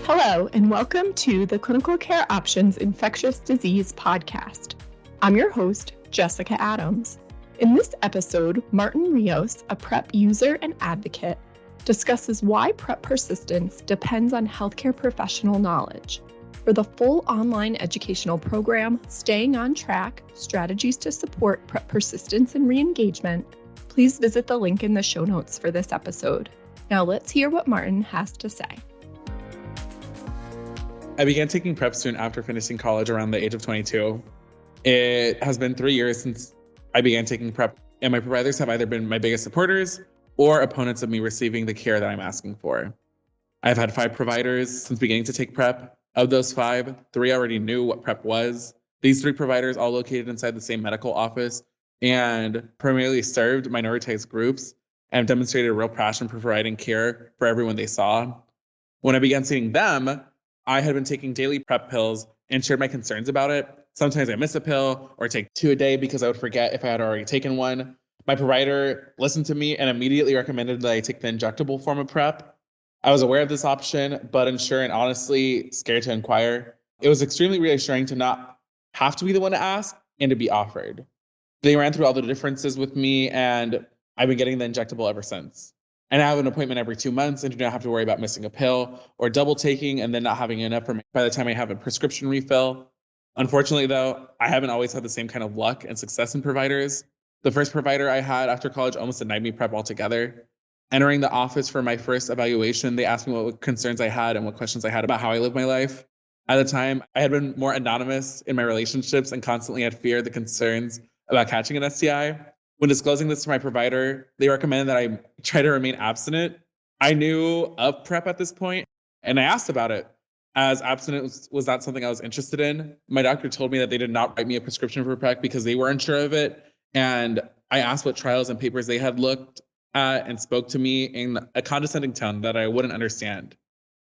Hello, and welcome to the Clinical Care Options Infectious Disease Podcast. I'm your host, Jessica Adams. In this episode, Martin Rios, a PrEP user and advocate, discusses why PrEP persistence depends on healthcare professional knowledge. For the full online educational program, Staying on Track, Strategies to Support PrEP Persistence and Re-Engagement, please visit the link in the show notes for this episode. Now let's hear what Martin has to say. I began taking PrEP soon after finishing college around the age of 22. It has been 3 years since I began taking PrEP, and my providers have either been my biggest supporters or opponents of me receiving the care that I'm asking for. I've had 5 providers since beginning to take PrEP. Of those 5, 3 already knew what PrEP was. These 3 providers, all located inside the same medical office and primarily served minoritized groups and demonstrated a real passion for providing care for everyone they saw. When I began seeing them, I had been taking daily PrEP pills and shared my concerns about it. Sometimes I miss a pill or take 2 a day because I would forget if I had already taken one. My provider listened to me and immediately recommended that I take the injectable form of PrEP. I was aware of this option, but unsure and honestly scared to inquire. It was extremely reassuring to not have to be the one to ask and to be offered. They ran through all the differences with me, and I've been getting the injectable ever since. And I have an appointment every 2 months and do not have to worry about missing a pill or double taking and then not having enough for me by the time I have a prescription refill. Unfortunately, though, I haven't always had the same kind of luck and success in providers. The first provider I had after college almost denied me PrEP altogether. Entering the office for my first evaluation, they asked me what concerns I had and what questions I had about how I live my life. At the time, I had been more anonymous in my relationships and constantly had feared the concerns about catching an STI. When disclosing this to my provider, they recommended that I try to remain abstinent. I knew of PrEP at this point, and I asked about it, as abstinence was not something I was interested in. My doctor told me that they did not write me a prescription for PrEP because they were unsure of it, and I asked what trials and papers they had looked at and spoke to me in a condescending tone that I wouldn't understand.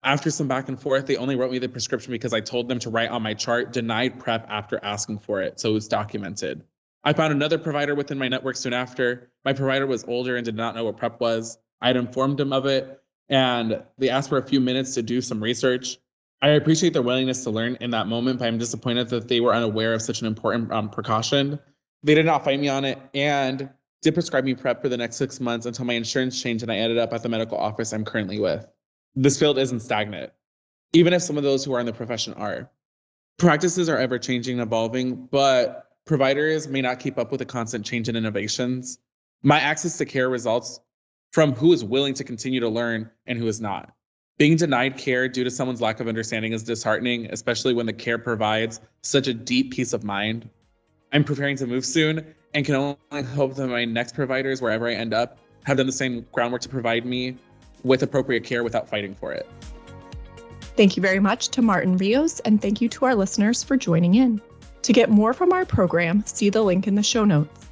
After some back and forth, they only wrote me the prescription because I told them to write on my chart, denied PrEP after asking for it, so it was documented. I found another provider within my network soon after. My provider was older and did not know what PrEP was. I had informed them of it, and they asked for a few minutes to do some research. I appreciate their willingness to learn in that moment, but I'm disappointed that they were unaware of such an important precaution. They did not fight me on it and did prescribe me PrEP for the next 6 months until my insurance changed and I ended up at the medical office I'm currently with. This field isn't stagnant, even if some of those who are in the profession are. Practices are ever changing and evolving, but providers may not keep up with the constant change and innovations. My access to care results from who is willing to continue to learn and who is not. Being denied care due to someone's lack of understanding is disheartening, especially when the care provides such a deep peace of mind. I'm preparing to move soon and can only hope that my next providers, wherever I end up, have done the same groundwork to provide me with appropriate care without fighting for it. Thank you very much to Martin Rios, and thank you to our listeners for joining in. To get more from our program, see the link in the show notes.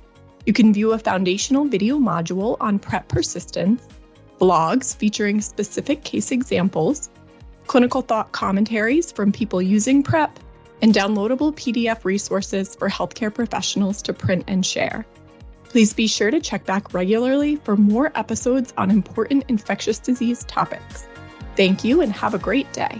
You can view a foundational video module on PrEP persistence, blogs featuring specific case examples, clinical thought commentaries from people using PrEP, and downloadable PDF resources for healthcare professionals to print and share. Please be sure to check back regularly for more episodes on important infectious disease topics. Thank you and have a great day.